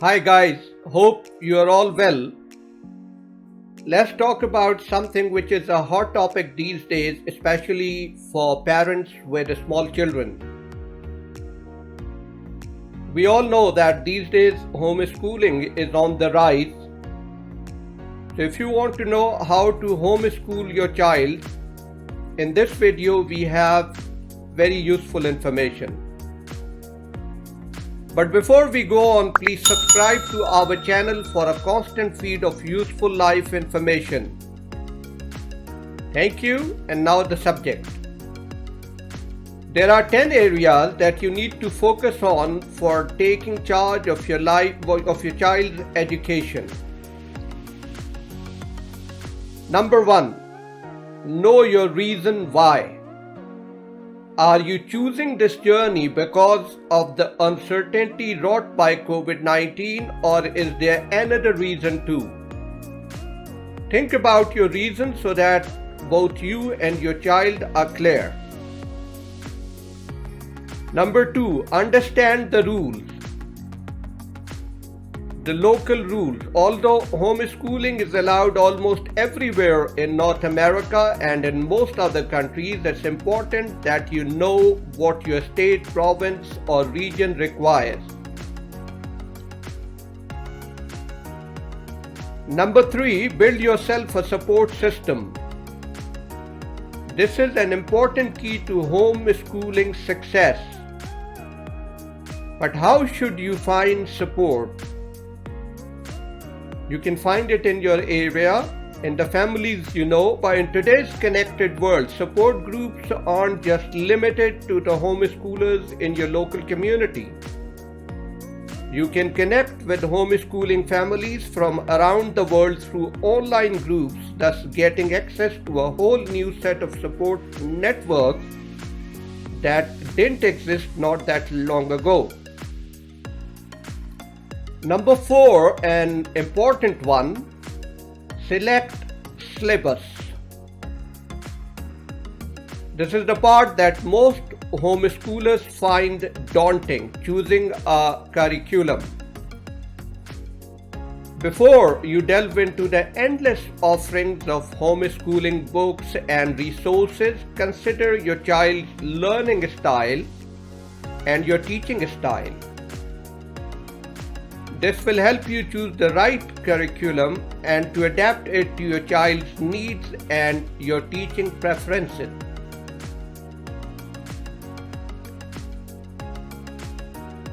Hi guys, hope you are all well. Let's talk about something which is a hot topic these days, especially for parents with small children. We all know that these days homeschooling is on the rise. So if you want to know how to homeschool your child, in this video we have very useful information. But before we go on, please subscribe to our channel for a constant feed of useful life information. Thank you, and now the subject. There are 10 areas that you need to focus on for taking charge of your child's education. Number 1. Know your reason why. Are you choosing this journey because of the uncertainty wrought by COVID-19, or is there another reason too? Think about your reason so that both you and your child are clear. Number 2, understand the rules. The local rules. Although homeschooling is allowed almost everywhere in North America and in most other countries, it's important that you know what your state, province, or region requires. Number 3, build yourself a support system. This is an important key to homeschooling success. But how should you find support? You can find it in your area, in the families you know, but in today's connected world, support groups aren't just limited to the homeschoolers in your local community. You can connect with homeschooling families from around the world through online groups, thus getting access to a whole new set of support networks that didn't exist not that long ago. Number 4, an important one, select syllabus. This is the part that most homeschoolers find daunting, choosing a curriculum. Before you delve into the endless offerings of homeschooling books and resources, consider your child's learning style and your teaching style. This will help you choose the right curriculum and to adapt it to your child's needs and your teaching preferences.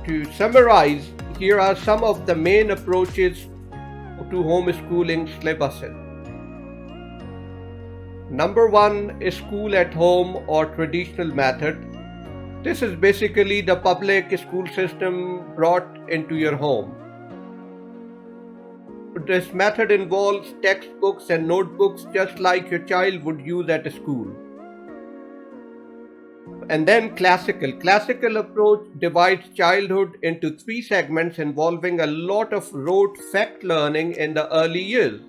To summarize, here are some of the main approaches to homeschooling syllabuses. Number 1 is school at home or traditional method. This is basically the public school system brought into your home. This method involves textbooks and notebooks just like your child would use at school. And then classical. Classical approach divides childhood into 3 segments involving a lot of rote fact learning in the early years.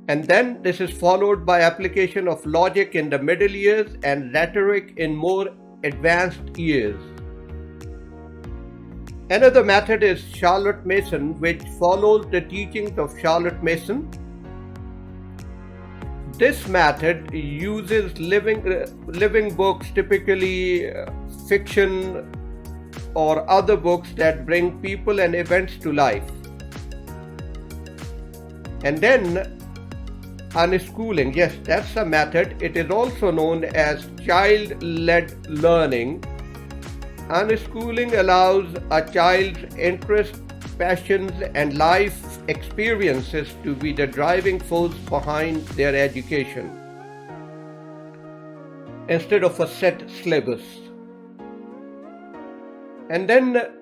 And then this is followed by application of logic in the middle years and rhetoric in more advanced years. Another method is Charlotte Mason, which follows the teachings of Charlotte Mason. This method uses living books, typically fiction or other books that bring people and events to life. And then unschooling, yes, that's a method. It is also known as child-led learning. Unschooling allows a child's interests, passions, and life experiences to be the driving force behind their education instead of a set syllabus. And then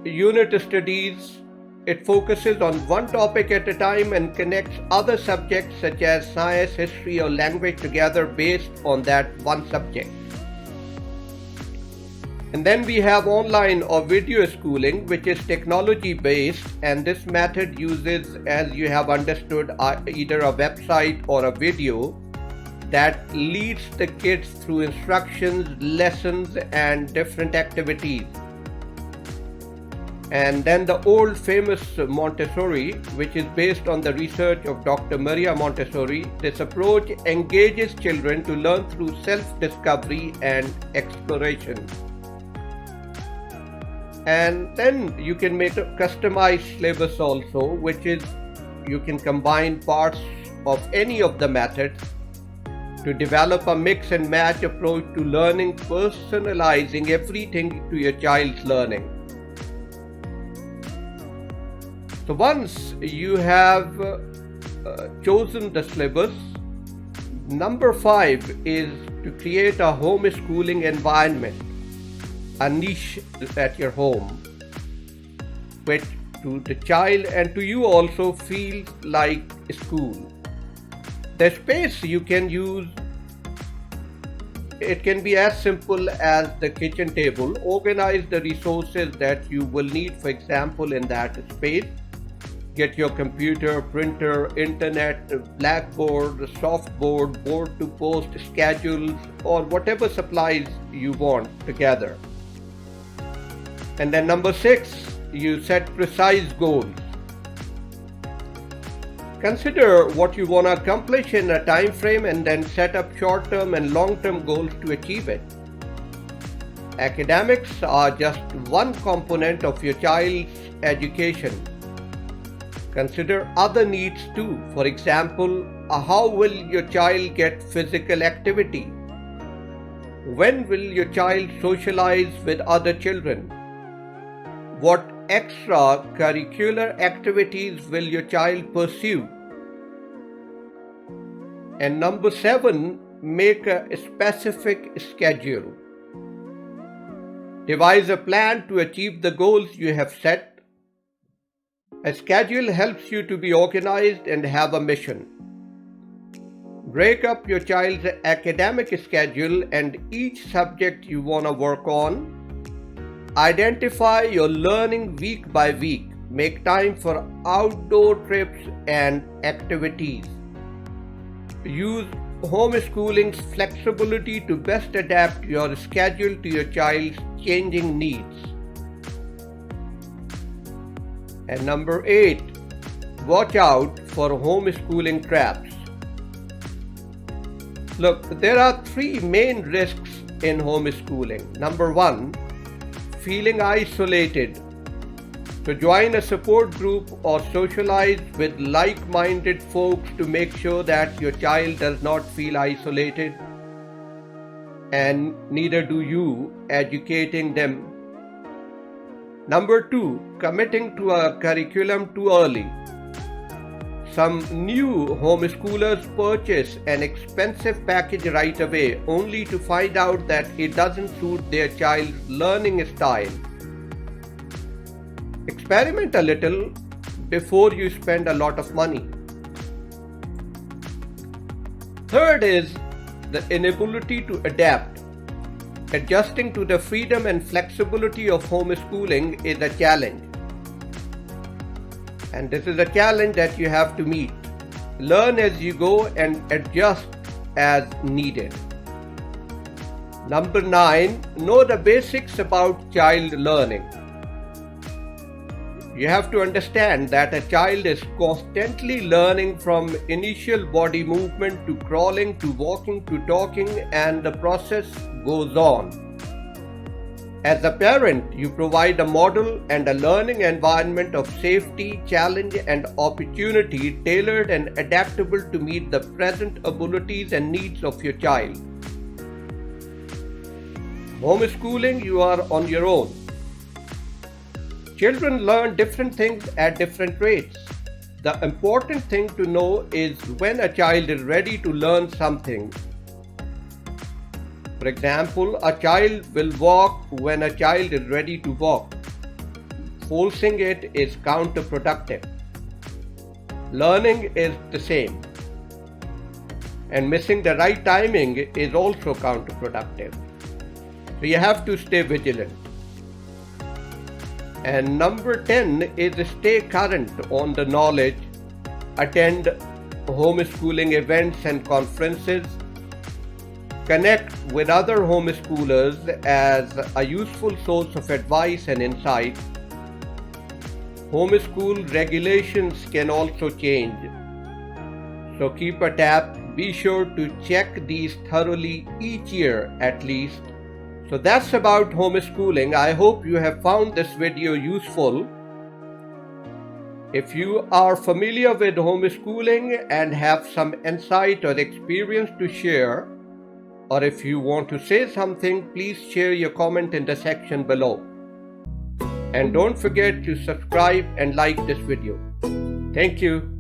unit studies. It focuses on one topic at a time and connects other subjects such as science, history, or language together based on that one subject. And then we have online or video schooling, which is technology based, and this method uses, as you have understood, either a website or a video that leads the kids through instructions, lessons, and different activities. And then the old famous Montessori, which is based on the research of Dr. Maria Montessori. This approach engages children to learn through self-discovery and exploration. And then you can make a customized syllabus also, which is you can combine parts of any of the methods to develop a mix and match approach to learning, personalizing everything to your child's learning. So once you have chosen the syllabus, number 5 is to create a homeschooling environment, a niche at your home, which to the child and to you also feels like school. The space you can use, it can be as simple as the kitchen table. Organize the resources that you will need, for example, in that space. Get your computer, printer, internet, blackboard, softboard, board to post, schedules, or whatever supplies you want together. And then number 6, you set precise goals. Consider what you want to accomplish in a time frame and then set up short-term and long-term goals to achieve it. Academics are just one component of your child's education. Consider other needs too. For example, how will your child get physical activity? When will your child socialize with other children? What extracurricular activities will your child pursue? And number 7, make a specific schedule. Devise a plan to achieve the goals you have set. A schedule helps you to be organized and have a mission. Break up your child's academic schedule and each subject you want to work on. Identify your learning week by week. Make time for outdoor trips and activities. Use homeschooling's flexibility to best adapt your schedule to your child's changing needs. And number 8, watch out for homeschooling traps. Look, there are 3 main risks in homeschooling. Number 1, feeling isolated. To join a support group or socialize with like-minded folks to make sure that your child does not feel isolated, and neither do you educating them. Number 2, committing to a curriculum too early. Some new homeschoolers purchase an expensive package right away only to find out that it doesn't suit their child's learning style. Experiment a little before you spend a lot of money. Third is the inability to adapt. Adjusting to the freedom and flexibility of homeschooling is a challenge. And this is a challenge that you have to meet. Learn as you go and adjust as needed. Number 9, know the basics about child learning. You have to understand that a child is constantly learning from initial body movement to crawling to walking to talking, and the process goes on. As a parent, you provide a model and a learning environment of safety, challenge, and opportunity tailored and adaptable to meet the present abilities and needs of your child. Homeschooling, you are on your own. Children learn different things at different rates. The important thing to know is when a child is ready to learn something. For example, a child will walk when a child is ready to walk. Forcing it is counterproductive. Learning is the same. And missing the right timing is also counterproductive. So you have to stay vigilant. And number 10 is stay current on the knowledge, attend homeschooling events and conferences, connect with other homeschoolers as a useful source of advice and insight, homeschool regulations can also change. So keep a tab. Be sure to check these thoroughly each year at least. So that's about homeschooling. I hope you have found this video useful. If you are familiar with homeschooling and have some insight or experience to share, or if you want to say something, please share your comment in the section below. And don't forget to subscribe and like this video. Thank you.